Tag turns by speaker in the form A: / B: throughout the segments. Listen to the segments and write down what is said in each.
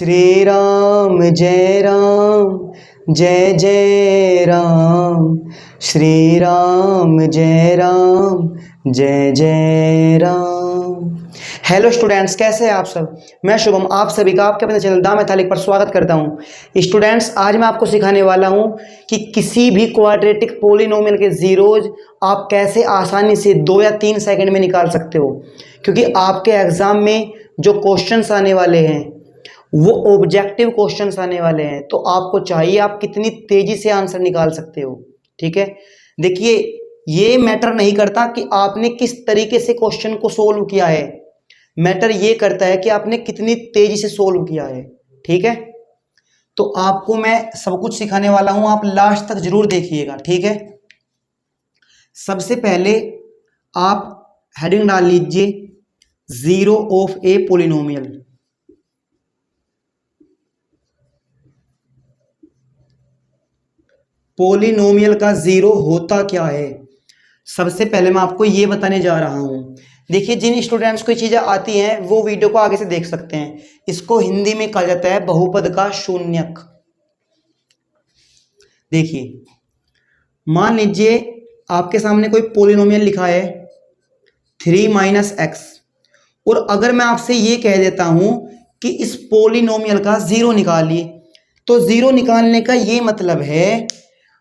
A: श्री राम जय जय राम, श्री राम जय जय राम। हेलो स्टूडेंट्स, कैसे हैं आप सब। मैं शुभम आप सभी का आपके अपने चैनल द मैथमेटिक्स पर स्वागत करता हूं। स्टूडेंट्स, आज मैं आपको सिखाने वाला हूं कि किसी भी क्वाड्रेटिक पोलिनोमियल के जीरोज आप कैसे आसानी से 2 या 3 सेकंड में निकाल सकते हो, क्योंकि आपके एग्जाम में जो क्वेश्चंस आने वाले हैं वो ऑब्जेक्टिव क्वेश्चंस आने वाले हैं। तो आपको चाहिए आप कितनी तेजी से आंसर निकाल सकते हो। ठीक है, देखिए ये मैटर नहीं करता कि आपने किस तरीके से क्वेश्चन को सोल्व किया है, मैटर ये करता है कि आपने कितनी तेजी से सोल्व किया है। ठीक है, तो आपको मैं सब कुछ सिखाने वाला हूं, आप लास्ट तक जरूर देखिएगा। ठीक है, सबसे पहले आप हेडिंग डाल लीजिए zero of A polynomial. Polynomial का जीरो होता क्या है, सबसे पहले मैं आपको ये बताने जा रहा हूं। देखिए, जिन स्टूडेंट्स को ये चीजें आती हैं वो वीडियो को आगे से देख सकते हैं। इसको हिंदी में कहा जाता है बहुपद का शून्यक। देखिए, मान लीजिए आपके सामने कोई पोलिनोमियल लिखा है 3 - x, और अगर मैं आपसे ये कह देता हूं कि इस पोलिनोमियल का जीरो निकालिए, तो जीरो निकालने का ये मतलब है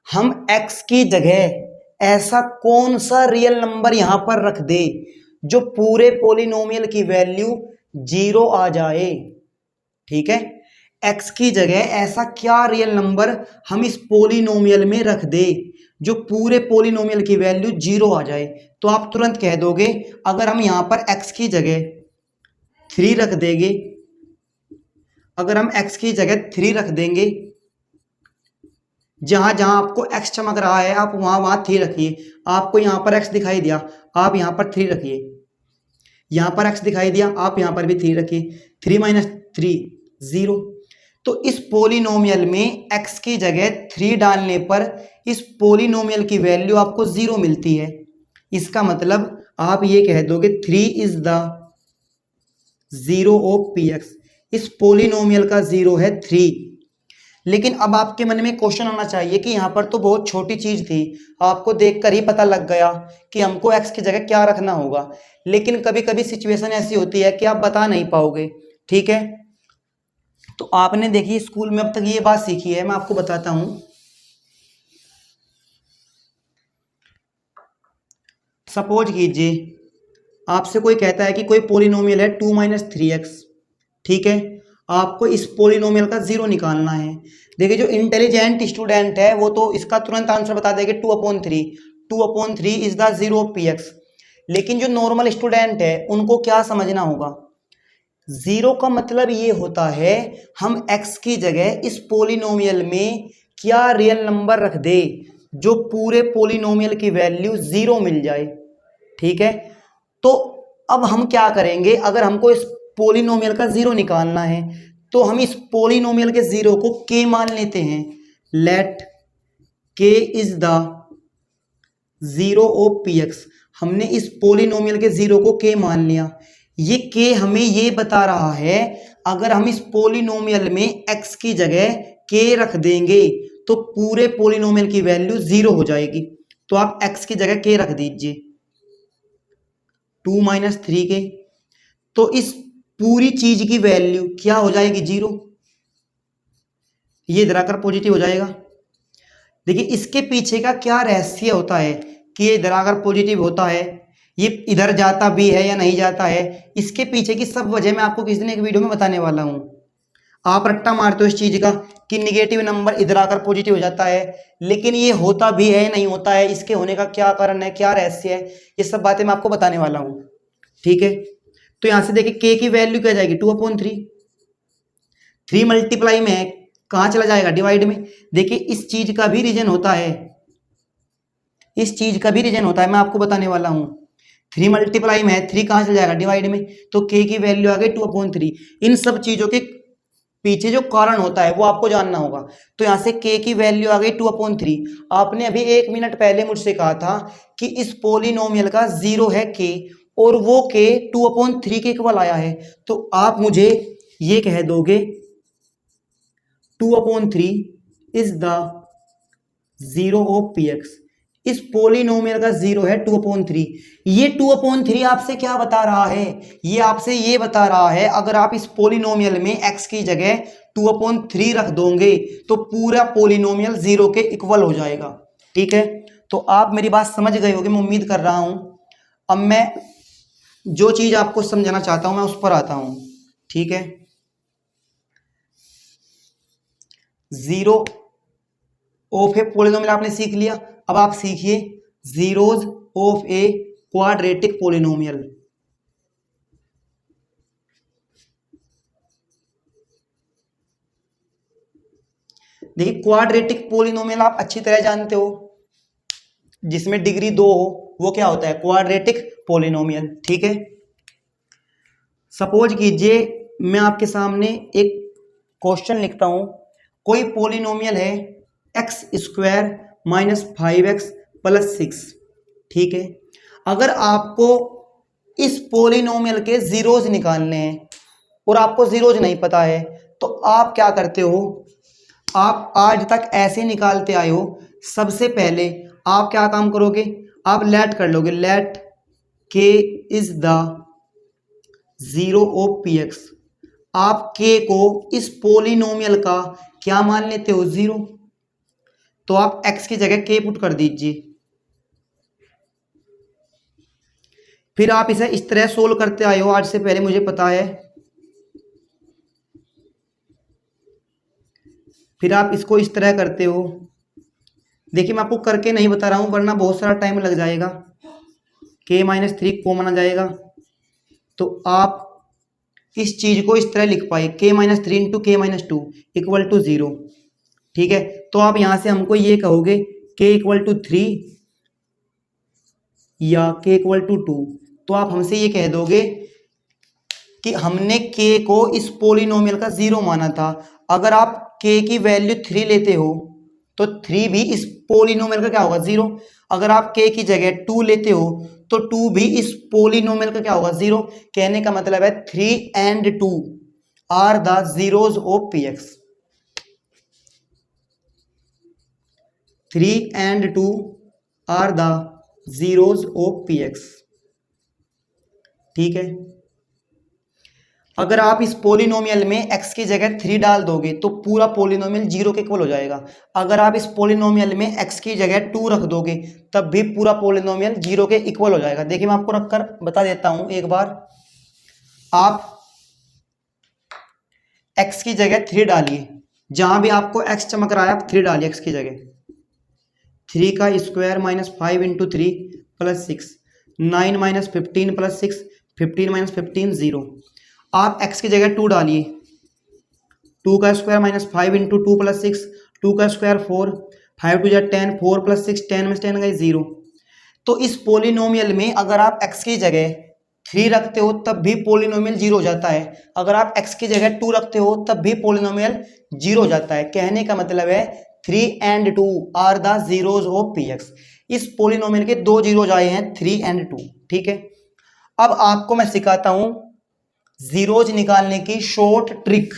A: हम x की जगह ऐसा कौन सा रियल नंबर यहां पर रख दे जो पूरे पोलिनोमियल की वैल्यू 0 आ जाए। ठीक है, x की जगह ऐसा क्या रियल नंबर हम इस पोलिनोमियल में रख दे जो पूरे पोलिनोमियल की वैल्यू 0 आ जाए। तो आप तुरंत कह दोगे, अगर हम यहां पर x की जगह 3 रख देंगे, अगर हम x की जगह 3 रख देंगे, जहां जहां आपको x चमक रहा है आप वहां वहां 3 रखिए। आपको यहां पर x दिखाई दिया, आप यहां पर 3 रखिए। यहां पर x दिखाई दिया, आप यहां पर भी 3 रखिए। 3 - 3 0। तो इस पोलिनोमियल में x की जगह 3 डालने पर इस पोलिनोमियल की वैल्यू आपको 0 मिलती है। इसका मतलब आप ये कह दोगे 3 is the zero of px। इस पोलिनोमियल का जीरो है 3। लेकिन अब आपके मन में क्वेश्चन आना चाहिए कि यहां पर तो बहुत छोटी चीज थी, आपको देखकर ही पता लग गया कि हमको x की जगह क्या रखना होगा। लेकिन कभी कभी सिचुएशन ऐसी होती है कि आप बता नहीं पाओगे। ठीक है, तो आपने देखिए स्कूल में अब तक ये बात सीखी है, मैं आपको बताता हूं। सपोज कीजिए आपसे कोई कहता है कि कोई पोलिनोमियल है 2 - 3x। ठीक है, आपको इस पोलिनोमियल का जीरो निकालना है। देखिए, जो इंटेलिजेंट स्टूडेंट है वो तो इसका तुरंत आंसर बता देंगे 2/3। 2/3 is the zero of px। लेकिन जो नॉर्मल स्टूडेंट है उनको क्या समझना होगा, जीरो का मतलब ये होता है हम x की जगह इस पोलिनोमियल में क्या रियल नंबर रख दे जो पूरे पोलिनोमियल की वैल्यू 0 मिल जाए। ठीक है, तो अब हम क्या करेंगे, अगर हमको इस पोलिनोमियल का जीरो निकालना है तो हम इस पोलिनोमियल के जीरो को k मान लेते हैं। Let k is the zero of px। हमने इस पोलिनोमियल के जीरो को k मान लिया। ये k हमें ये बता रहा है अगर हम इस पोलिनोमियल में x की जगह k रख देंगे तो पूरे पोलिनोमियल की वैल्यू 0 हो जाएगी। तो आप x की जगह k रख दीजिए 2 - 3k। तो इस पूरी चीज की वैल्यू क्या हो जाएगी 0। ये इधर आकर पॉजिटिव हो जाएगा। देखिए, इसके पीछे का क्या रहस्य होता है कि ये इधर आकर पॉजिटिव होता है, ये इधर जाता भी है या नहीं जाता है। इसके पीछे की सब वजह मैं आपको किसी दिन एक वीडियो में बताने वाला हूं। आप रट्टा मारते हो इस चीज का कि निगेटिव नंबर इधर आकर पॉजिटिव हो जाता है, लेकिन ये होता भी है नहीं होता है, इसके होने का क्या कारण है, क्या रहस्य है, ये सब बातें मैं आपको बताने वाला हूं। ठीक है, तो यहां से देखिए k की वैल्यू क्या जाएगी 2/3। 3 मल्टीप्लाई में है, कहां चला जाएगा डिवाइड में। देखिए, इस चीज का भी रीजन होता है, इस चीज का भी रीजन होता है, मैं आपको बताने वाला हूं। 3 मल्टीप्लाई में है, 3 कहां चला जाएगा डिवाइड में, तो k की वैल्यू आ गई 2/3। इन सब चीजों के पीछे जो कारण होता है वो आपको जानना होगा। तो यहां से k की वैल्यू आ गई 2/3। आपने अभी 1 मिनट पहले मुझसे कहा था कि इस पोलिनोमियल का जीरो है k और वो k 2/3 के इक्वल आया है। तो आप मुझे ये कह दोगे 2/3 is the zero of P X. इस पोलिनोमियल का जीरो है 2/3। ये 2/3 आपसे क्या बता रहा है? ये आपसे ये बता रहा है अगर आप इस पोलिनोमियल में x की जगह 2/3 रख दोगे तो पूरा पोलिनोमियल जीरो के इक्वल हो जाएगा। ठीक है, तो आप मेरी बात समझ गए होगे, मैं उम्मीद कर रहा हूं। अब मैं जो चीज आपको समझाना चाहता हूं मैं उस पर आता हूं। ठीक है, जीरो ऑफ ए पोलिनोमियल आपने सीख लिया। अब आप सीखिए zeros of a quadratic polynomial. देखिए क्वाड्रेटिक पोलिनोमियल आप अच्छी तरह जानते हो, जिसमें डिग्री 2 हो वो क्या होता है? Quadratic polynomial. ठीक है, सपोज कीजिए मैं आपके सामने एक क्वेश्चन लिखता हूं। कोई पोलिनोमियल है x square minus 5x plus 6। ठीक है, अगर आपको इस पोलिनोमियल के जीरोज निकालने हैं और आपको जीरोज नहीं पता है तो आप क्या करते हो? आप आज तक ऐसे निकालते आए हो। सबसे पहले आप क्या काम करोगे? आप लेट कर लोगे, लेट के is the zero of P x. आप के को इस पोलिनोमियल का क्या मान लेते हो? जीरो। तो आप x की जगह k पुट कर दीजिए। फिर आप इसे इस तरह सोल्व करते आए हो आज से पहले, मुझे पता है। फिर आप इसको इस तरह करते हो। देखिए मैं आपको करके नहीं बता रहा हूं वरना बहुत सारा टाइम लग जाएगा। k-3 कॉमन आ जाएगा तो आप इस चीज को इस तरह लिख पाए k-3 into k-2 equal to 0। ठीक है, तो आप यहां से हमको ये कहोगे k इक्वल टू 3 या k इक्वल टू 2। तो आप हमसे ये कह दोगे कि हमने k को इस पोलिनोमियल का जीरो माना था। अगर आप k की वैल्यू 3 लेते हो तो 3 भी इस पोलिनोमियल का क्या होगा? जीरो। अगर आप k की जगह 2 लेते हो तो 2 भी इस पोलिनोमियल का क्या होगा? जीरो। कहने का मतलब है 3 and 2 are the zeros of P X. 3 and 2 are the zeros of P X. ठीक है, अगर आप इस पोलिनोमियल में x की जगह 3 डाल दोगे तो पूरा पोलिनोमियल जीरो के इक्वल हो जाएगा। अगर आप इस पोलिनोमियल में x की जगह 2 रख दोगे तब भी पूरा पोलिनोमियल जीरो के इक्वल हो जाएगा। देखिए मैं आपको रखकर बता देता हूं एक बार। आप x की जगह 3 डालिए, जहां भी आपको x चमक रहा है आप 3 डालिए x की जगह। 3 का square minus 5 into 3 plus 6, 9 minus 15 plus 6, 15 minus 15 0। आप x की जगह 2 डालिए। 2 का स्क्वायर माइनस 5 इंटू 2 प्लस 6, 2 का स्क्वायर 4, 5 टू जा 10, 4 प्लस 6 10 में 10 गई 0। तो इस पोलिनोमियल में अगर आप x की जगह 3 रखते हो तब भी पोलिनोमियल जीरो हो जाता है। अगर आप x की जगह 2 रखते हो तब भी पोलिनोमियल जीरो हो जाता है। कहने का मतलब है 3 and 2 are the zeros of P X. इस पोलिनोमियल के दो जीरोज आए हैं 3 and 2। ठीक है, अब आपको मैं सिखाता हूं जीरोज निकालने की शॉर्ट ट्रिक,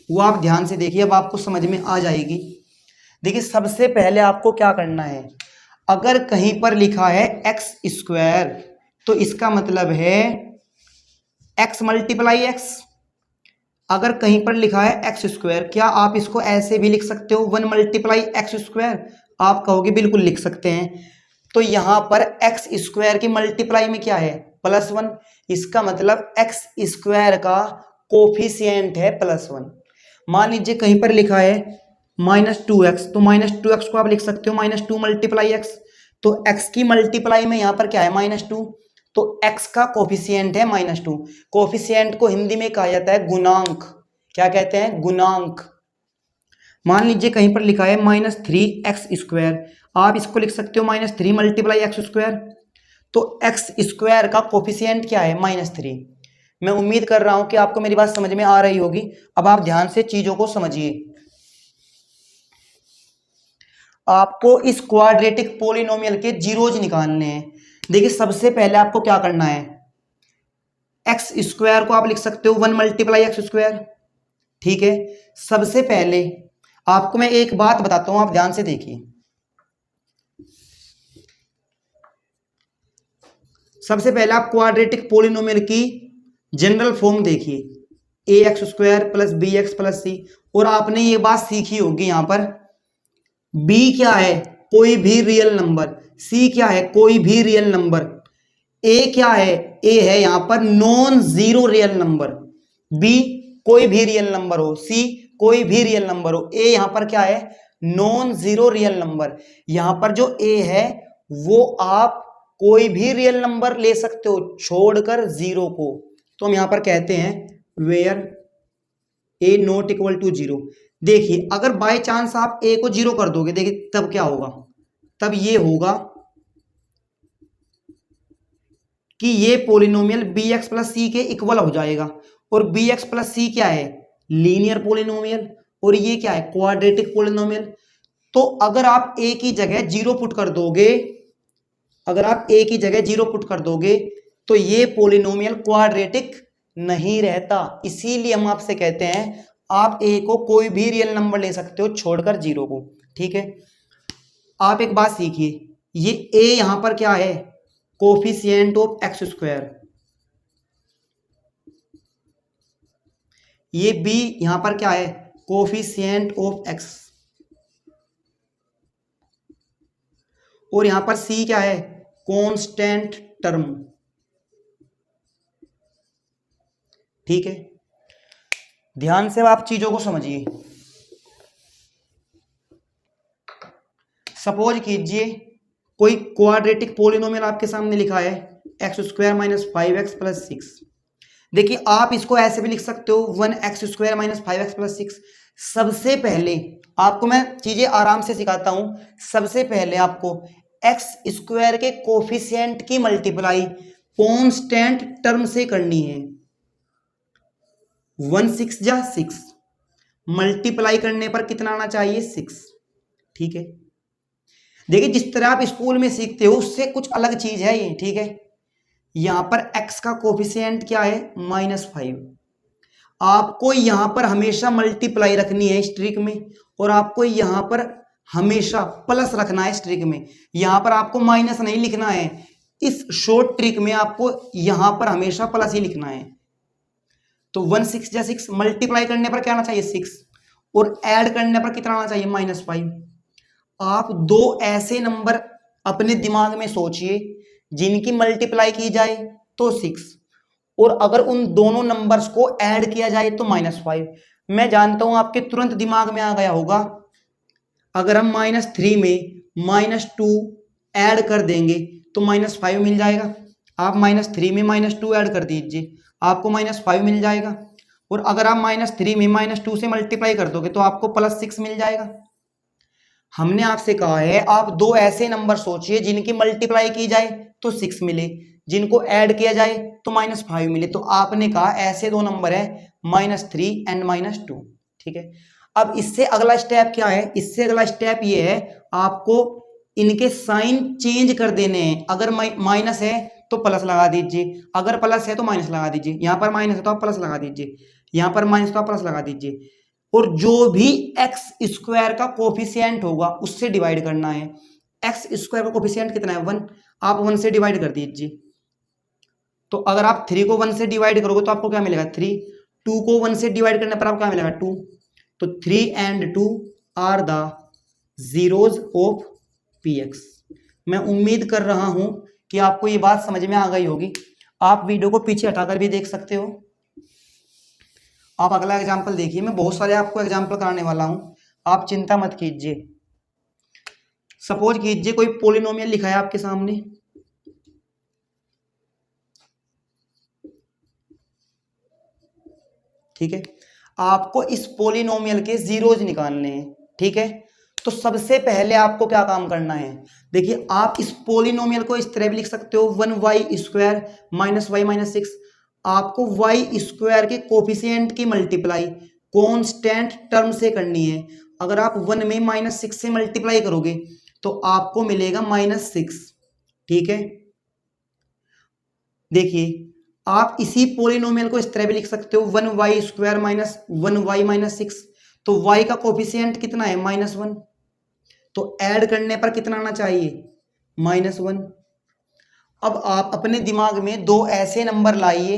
A: वो आप ध्यान से देखिए, अब आपको समझ में आ जाएगी। देखिए सबसे पहले आपको क्या करना है, अगर कहीं पर लिखा है एक्स स्क्वायर तो इसका मतलब है एक्स मल्टीप्लाई एक्स। अगर कहीं पर लिखा है एक्स स्क्वायर, क्या आप इसको ऐसे भी लिख सकते हो 1 मल्टीप्लाई एक्स स्क्वायर? आप कहोगे बिल्कुल लिख सकते हैं। तो यहां पर एक्स स्क्वायर की मल्टीप्लाई में क्या है? +1। इसका मतलब एक्स स्क्वायर का कोफिशिएंट है +1। मान लीजिए कहीं पर लिखा है -2x, तो -2x को आप लिख सकते हो -2 मल्टीप्लाई एक्स। तो x की मल्टीप्लाई में यहां पर क्या है? -2। तो x का कोफिशिएंट है -2। कोफिशिएंट को हिंदी में कहा जाता है गुणांक। क्या कहते हैं? गुणांक। मान लीजिए कहीं पर लिखा है -3x², आप इसको लिख सकते हो -3 मल्टीप्लाई x²। तो x स्क्वायर का कोफिशिएंट क्या है? -3। मैं उम्मीद कर रहा हूं कि आपको मेरी बात समझ में आ रही होगी। अब आप ध्यान से चीजों को समझिए। आपको इस क्वाड्रेटिक पोलिनोमियल के जीरोज निकालने हैं। देखिए सबसे पहले आपको क्या करना है, एक्स स्क्वायर को आप लिख सकते हो 1 मल्टीप्लाई एक्स स्क्वायर। ठीक है, सबसे पहले आपको मैं एक बात बताता हूं, आप ध्यान से देखिए। सबसे पहले आप क्वाड्रेटिक पोलिनोमियल की जनरल फॉर्म देखिए, A X square plus B X plus C. और आपने ये बात सीखी होगी यहां पर, बी क्या है, कोई भी रियल नंबर, सी क्या है, कोई भी रियल नंबर, ए क्या है, ए है यहां पर non zero real number, B कोई भी रियल नंबर हो, सी कोई भी रियल नंबर हो, ए यहां पर क्या है, नॉन जीरो रियल नंबर। यहां पर जो ए है वो आप कोई भी रियल नंबर ले सकते हो छोड़कर जीरो को। तो हम यहां पर कहते हैं where A not equal to zero. देखिए अगर बाय चांस आप ए को जीरो कर दोगे, देखिए तब क्या होगा, तब ये होगा कि ये पोलिनोमियल बी एक्स प्लस सी के इक्वल हो जाएगा। और बी एक्स प्लस सी क्या है, लीनियर पोलिनोमियल, और ये क्या है, क्वाड्रेटिक पोलिनोमियल। तो अगर आप ए की जगह जीरो पुट कर दोगे, अगर आप ए की जगह जीरो पुट कर दोगे तो ये पोलिनोमियल क्वाड्रेटिक नहीं रहता। इसीलिए हम आपसे कहते हैं आप ए को कोई भी रियल नंबर ले सकते हो छोड़कर जीरो को। ठीक है, आप एक बात सीखिए, ये ए यहां पर क्या है, कोफिशिएंट ऑफ एक्स स्क्वायर, ये बी यहां पर क्या है, कोफिशिएंट ऑफ एक्स, और यहां पर सी क्या है, कांस्टेंट टर्म। ठीक है, ध्यान से आप चीजों को समझिए। सपोज कीजिए कोई क्वाड्रेटिक पोलिनोमियल आपके सामने लिखा है x square minus 5x plus 6। देखिए आप इसको ऐसे भी लिख सकते हो 1x square minus 5x plus 6। सबसे पहले आपको मैं चीजें आराम से सिखाता हूं। सबसे पहले आपको एक्स स्क्वायर के कोफिशिएंट की मल्टीप्लाई कांस्टेंट टर्म से करनी है। 1 6 जा 6, मल्टीप्लाई करने पर कितना आना चाहिए, 6। ठीक है, देखिए जिस तरह आप स्कूल में सीखते हो उससे कुछ अलग चीज है ये। ठीक है, यहां पर x का कोफिशिएंट क्या है, -5। आपको यहां पर हमेशा मल्टीप्लाई रखनी है इस ट्रिक में, और आपको यहां पर हमेशा प्लस रखना है इस ट्रिक में। यहां पर आपको माइनस नहीं लिखना है, इस शॉर्ट ट्रिक में आपको यहां पर हमेशा प्लस ही लिखना है। तो 1 6 जा 6, मल्टीप्लाई करने पर क्या आना चाहिए, 6, और ऐड करने पर कितना आना चाहिए, -5। आप दो ऐसे नंबर अपने दिमाग में सोचिए जिनकी मल्टीप्लाई की जाए तो 6, और अगर उन दोनों नंबर्स को ऐड किया जाए तो -5। मैं जानता हूं आपके तुरंत दिमाग में आ गया होगा, अगर हम -3 में -2 ऐड कर देंगे तो -5 मिल जाएगा। आप -3 में -2 ऐड कर दीजिए, आपको -5 मिल जाएगा। और अगर आप -3 में -2 से मल्टीप्लाई कर दोगे तो आपको +6 मिल जाएगा। हमने आपसे कहा है आप दो ऐसे नंबर सोचिए जिनकी मल्टीप्लाई की जाए तो 6 मिले, जिनको ऐड किया जाए तो -5 मिले। तो आपने कहा ऐसे दो नंबर है -3 एंड -2। ठीक है, अब इससे अगला स्टेप क्या है, इससे अगला स्टेप ये है आपको इनके साइन चेंज कर देने हैं। अगर माइनस है तो प्लस लगा दीजिए, अगर प्लस है तो माइनस लगा दीजिए। यहां पर माइनस है तो आप प्लस लगा दीजिए, यहां पर माइनस तो आप प्लस लगा दीजिए। और जो भी एक्स स्क्वायर का कोफिशिएंट होगा उससे डिवाइड करना है। एक्स स्क्वायर का कोफिशिएंट कितना है, 1, आप 1 से डिवाइड कर दीजिए। तो अगर आप 3 को 1 से डिवाइड करोगे तो आपको क्या मिलेगा, 3। 2 को 1 से डिवाइड करने पर आपको क्या मिलेगा, 2। तो 3 and 2 are the zeros of px। मैं उम्मीद कर रहा हूं कि आपको ये बात समझ में आ गई होगी। आप वीडियो को पीछे हटाकर भी देख सकते हो। आप अगला एग्जाम्पल देखिए, मैं बहुत सारे आपको एग्जाम्पल कराने वाला हूं, आप चिंता मत कीजिए। सपोज कीजिए कोई पोलिनोमियल लिखा है आपके सामने, ठीक है, आपको इस पोलिनोमियल के जीरोज निकालने हैं। ठीक है, तो सबसे पहले आपको क्या काम करना है, देखिए आप इस पोलिनोमियल को इस तरह भी लिख सकते हो 1y square minus Y minus 6। आपको y स्क्वायर के कोफिशिएंट की मल्टीप्लाई कांस्टेंट टर्म से करनी है। अगर आप 1 में -6 से मल्टीप्लाई करोगे तो आपको मिलेगा -6। ठीक है, देखिए आप इसी पोलिनोमियल को इस तरह भी लिख सकते हो 1y square minus 1y minus 6। तो y का कोफिशिएंट कितना है -1, तो ऐड करने पर कितना आना चाहिए -1। अब आप अपने दिमाग में दो ऐसे नंबर लाइए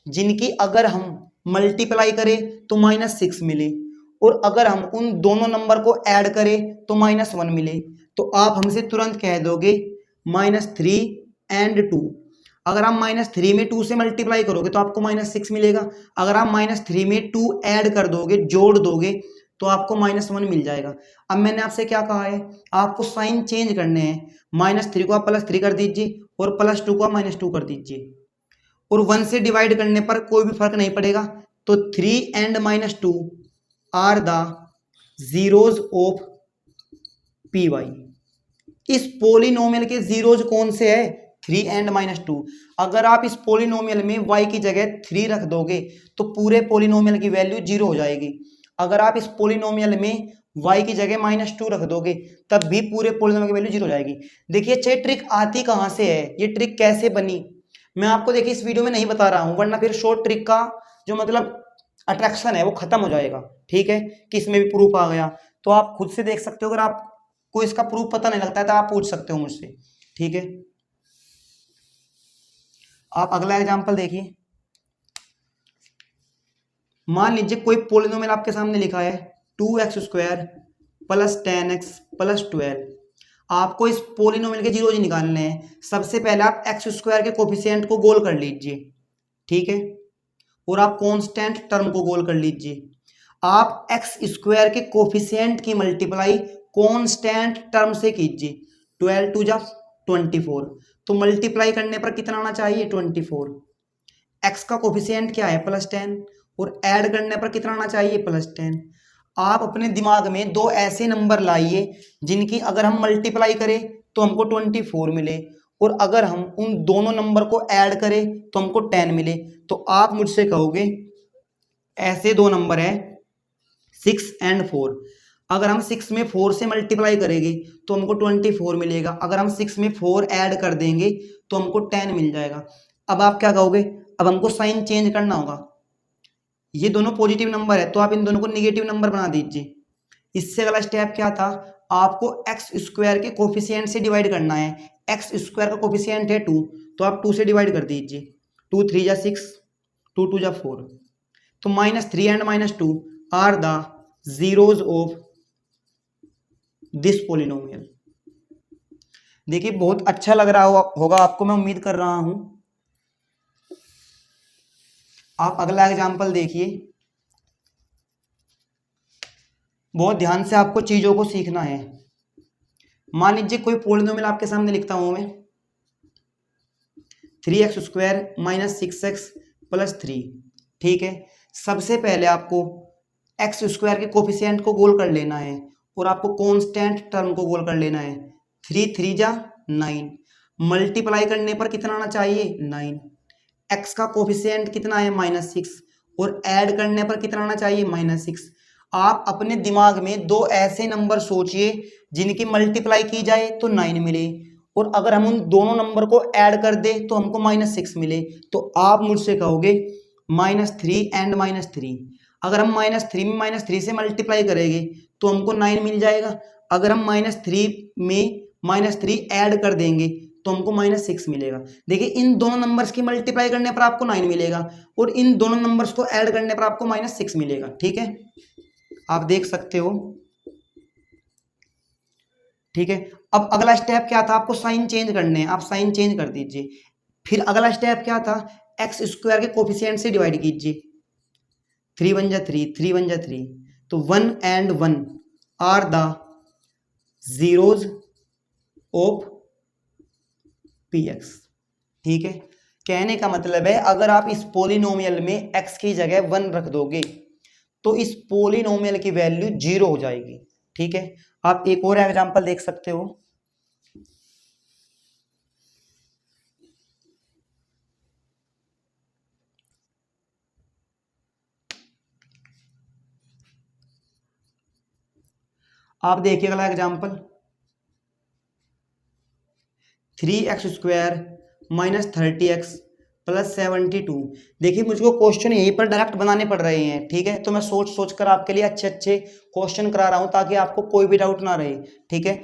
A: जिनकी अगर हम मल्टीप्लाई करें तो -6 मिले, और अगर हम उन दोनों नंबर को ऐड करें तो -1 मिले। तो आप हमसे तुरंत कह दोगे -3 एंड 2। अगर आप -3 में 2 से मल्टीप्लाई करोगे तो आपको -6 मिलेगा। अगर आप -3 में 2 ऐड कर दोगे, जोड़ दोगे, तो आपको -1 मिल जाएगा। अब मैंने आपसे क्या कहा है, आपको साइन चेंज करने हैं। -3 को आप +3 कर दीजिए और +2 को आप -2 कर दीजिए, और 1 से डिवाइड करने पर कोई भी फर्क नहीं पड़ेगा। तो 3 and -2 are the zeros of P Y. इस पोलिनोमियल के जीरोज कौन से है, 3 एंड -2। अगर आप इस पोलिनोमियल में y की जगह 3 रख दोगे तो पूरे पोलिनोमियल की वैल्यू 0 हो जाएगी। अगर आप इस पोलिनोमियल में y की जगह -2 रख दोगे तब भी पूरे पोलिनोमियल की वैल्यू 0 हो जाएगी। देखिए ये ट्रिक आती कहाँ से है, ये ट्रिक कैसे बनी, मैं आपको देखिए इस वीडियो में नहीं बता रहा हूँ, वरना फिर शॉर्ट ट्रिक का जो मतलब अट्रैक्शन है वो खत्म हो जाएगा। ठीक है, कि इसमें भी प्रूफ आ गया, तो आप खुद से देख सकते हो। अगर आपको इसका प्रूफ पता नहीं लगता है तो आप पूछ सकते हो मुझसे। ठीक है, आप अगला एग्जांपल देखिए। मान लीजिए कोई पोलिनोमियल आपके सामने लिखा है 2x² + 10x + 12। आपको इस पोलिनोमियल के जीरोज निकालने हैं। सबसे पहले आप x² के कोफिशिएंट को गोल कर लीजिए, ठीक है, और आप कांस्टेंट टर्म को गोल कर लीजिए। आप x² के कोफिशिएंट की मल्टीप्लाई कांस्टेंट टर्म से कीजिए। 12 2 जा 24, तो मल्टीप्लाई करने पर कितना आना चाहिए 24। x का कोफिशिएंट क्या है +10, और ऐड करने पर कितना आना चाहिए +10। आप अपने दिमाग में दो ऐसे नंबर लाइए जिनकी अगर हम मल्टीप्लाई करें तो हमको 24 मिले, और अगर हम उन दोनों नंबर को ऐड करें तो हमको 10 मिले। तो आप मुझसे कहोगे ऐसे दो नंबर है 6 एंड 4। अगर हम 6 में 4 से मल्टीप्लाई करेंगे तो हमको 24 मिलेगा। अगर हम 6 में 4 ऐड कर देंगे तो हमको 10 मिल जाएगा। अब आप क्या कहोगे, अब हमको साइन चेंज करना होगा। ये दोनों पॉजिटिव नंबर है तो आप इन दोनों को निगेटिव नंबर बना दीजिए। इससे अगला स्टेप क्या था, आपको x² के कोफिशिएंट से डिवाइड करना है। x² का कोफिशिएंट है 2, तो आप 2 से डिवाइड कर दीजिए। 2 3 जा 6, 2 2 जा 4। तो -3 and -2 are the zeros of this polynomial. देखिए बहुत अच्छा लग रहा होगा आपको, मैं उम्मीद कर रहा हूं। आप अगला एग्जाम्पल देखिए। बहुत ध्यान से आपको चीजों को सीखना है। मान लीजिए कोई पोलिनोमियल आपके सामने लिखता हूं मैं 3x² - 6x + 3। ठीक है, सबसे पहले आपको x² के कोफिशिएंट को गोल कर लेना है और आपको कांस्टेंट टर्म को गोल कर लेना है। 3 3 जा 9, मल्टीप्लाई करने पर कितना आना चाहिए 9। x का कोफिशिएंट कितना है -6, और ऐड करने पर कितना आना चाहिए -6। आप अपने दिमाग में दो ऐसे नंबर सोचिए जिनकी मल्टीप्लाई की जाए तो 9 मिले, और अगर हम उन दोनों नंबर को ऐड कर दे तो हमको -6 मिले। तो आप मुझसे कहोगे -3 एंड -3। अगर हम -3 में -3 से मल्टीप्लाई करेंगे तो हमको 9 मिल जाएगा। अगर हम -3 में -3 ऐड कर देंगे तो हमको -6 मिलेगा। देखिए इन दोनों नंबर्स की मल्टीप्लाई करने पर आपको 9 मिलेगा, और इन दोनों नंबर्स को ऐड करने पर आपको -6 मिलेगा। ठीक है, आप देख सकते हो। ठीक है, अब अगला स्टेप क्या था, आपको साइन चेंज करने हैं। आप साइन चेंज कर दीजिए। फिर अगला स्टेप क्या था, x² के कोफिशिएंट से डिवाइड कीजिए। 3 1 जा 3, 3 1 जा 3, तो 1 and 1 are the zeros of px। ठीक है, कहने का मतलब है अगर आप इस पोलिनोमियल में x की जगह 1 रख दोगे तो इस पोलिनोमियल की वैल्यू 0 हो जाएगी। ठीक है, आप एक और एग्जांपल देख सकते हो। आप देखिए अगला एग्जांपल 3x² - 30x प्लस 72। देखिए मुझको क्वेश्चन यहीं पर डायरेक्ट बनाने पड़ रहे हैं, ठीक है, तो मैं सोच सोच कर आपके लिए अच्छे अच्छे क्वेश्चन करा रहा हूँ ताकि आपको कोई भी डाउट ना रहे, ठीक है।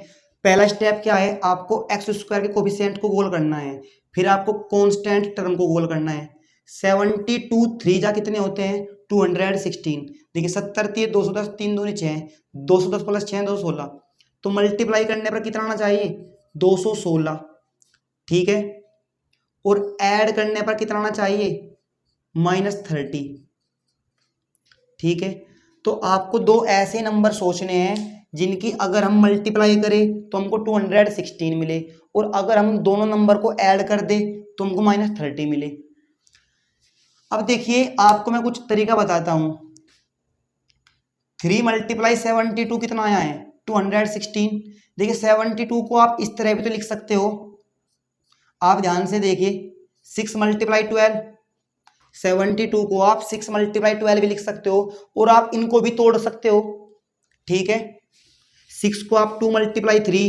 A: पहला स्टेप क्या है, आपको एक्स स्क्वायर के कोफिशिएंट को गोल करना है, फिर आपको कांस्टेंट टर्म को गोल करना है। 72 3 जा कितने होते हैं 216। देखिए 70 3 210, 3 दूनी 6, 210 प्लस 6 216, तो मल्टीप्लाई करने पर कितना आना चाहिए 216, ठीक है। और ऐड करने पर कितना आना चाहिए -30, ठीक है। तो आपको दो ऐसे नंबर सोचने हैं जिनकी अगर हम मल्टीप्लाई करें तो हमको 216 मिले, और अगर हम दोनों नंबर को ऐड कर दे तो हमको -30 मिले। अब देखिए आपको मैं कुछ तरीका बताता हूं। 3 × 72 कितना आया है 216। देखिए 72 को आप इस तरह भी तो लिख सकते हो, आप ध्यान से देखिए 6 × 12, 72 को आप 6 × 12 भी लिख सकते हो, और आप इनको भी तोड़ सकते हो, ठीक है। 6 को आप 2 × 3,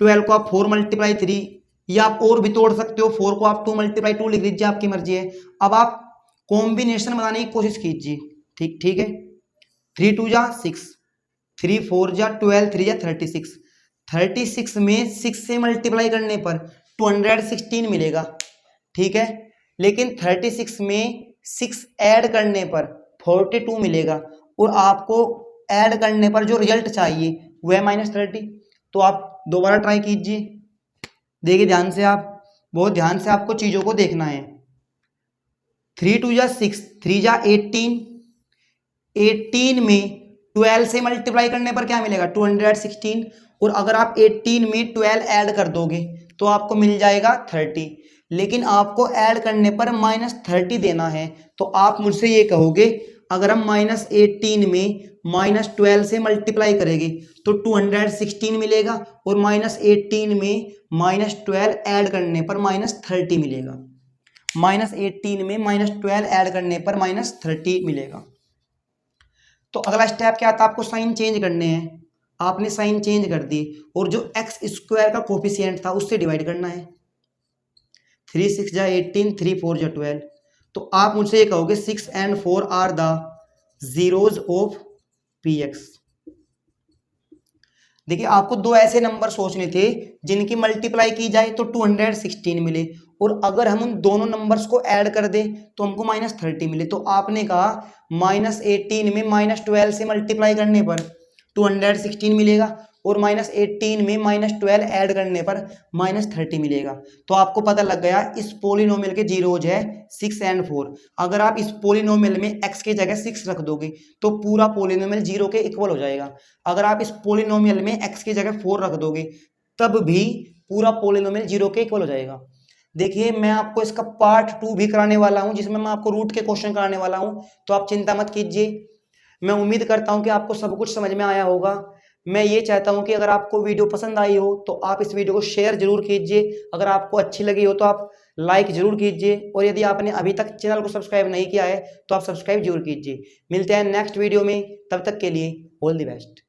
A: 12 को आप 4 × 3, या आप और भी तोड़ सकते हो, 4 को आप 2 × 2 लिख लीजिए, आपकी मर्जी है। अब आप कॉम्बिनेशन बनाने की कोशिश कीजिए, ठीक है। 3 2 जा 6, 3 4 जा 12, 3 जा 36, 36 में 6 से मल्टीप्लाई करने पर 216 मिलेगा, ठीक है। लेकिन 36 में 6 ऐड करने पर 42 मिलेगा, और आपको ऐड करने पर जो रिजल्ट चाहिए वह -30। तो आप दोबारा ट्राई कीजिए, देखिए ध्यान से, आप बहुत ध्यान से आपको चीज़ों को देखना है। 3 2 जा 6, 3 जा 18, 18 में 12 से मल्टीप्लाई करने पर क्या मिलेगा 216, और अगर आप 18 में 12 ऐड कर दोगे तो आपको मिल जाएगा 30, लेकिन आपको ऐड करने पर -30 देना है। तो आप मुझसे ये कहोगे अगर हम -18 में -12 से मल्टीप्लाई करेंगे तो 216 मिलेगा, और -18 में -12 ऐड करने पर -30 मिलेगा, -18 में -12 ऐड करने पर -30 मिलेगा। तो अगला स्टेप क्या था, आपको साइन चेंज करने हैं। आपने साइन चेंज कर दी और जो एक्स स्क्वायर का कोफिशिएंट था उससे डिवाइड करना है। 3 6 जा 18, 3 4 जा 12। तो आप मुझसे ये कहोगे 6 and 4 are the zeros of P X. देखिए आपको दो ऐसे नंबर सोचने थे जिनकी मल्टीप्लाई की जाए तो 216 मिले, और अगर हम उन दोनों नंबर्स को ऐड कर दें तो हमको -30 मिले। तो आपने कहा -18 में -12 से मल्टीप्लाई करने पर 216 मिलेगा, और -18 में -12 ऐड करने पर -30 मिलेगा। तो आपको पता लग गया इस पोलिनोमियल के जीरोज है 6 and 4। अगर आप इस पोलिनोमियल में x की जगह 6 रख दोगे तो पूरा पोलिनोमियल 0 के इक्वल हो जाएगा। अगर आप इस पोलिनोमियल में x की जगह 4 रख दोगे तब भी पूरा पोलिनोमियल 0 के इक्वल हो जाएगा। देखिए मैं आपको इसका पार्ट 2 भी कराने वाला हूं जिसमें मैं आपको रूट के क्वेश्चन कराने वाला हूं, तो आप चिंता मत कीजिए। मैं उम्मीद करता हूं कि आपको सब कुछ समझ में आया होगा। मैं ये चाहता हूं कि अगर आपको वीडियो पसंद आई हो तो आप इस वीडियो को शेयर जरूर कीजिए, अगर आपको अच्छी लगी हो तो आप लाइक जरूर कीजिए, और यदि आपने अभी तक चैनल को सब्सक्राइब नहीं किया है तो आप सब्सक्राइब जरूर कीजिए। मिलते हैं नेक्स्ट वीडियो में, तब तक के लिए ऑल द बेस्ट।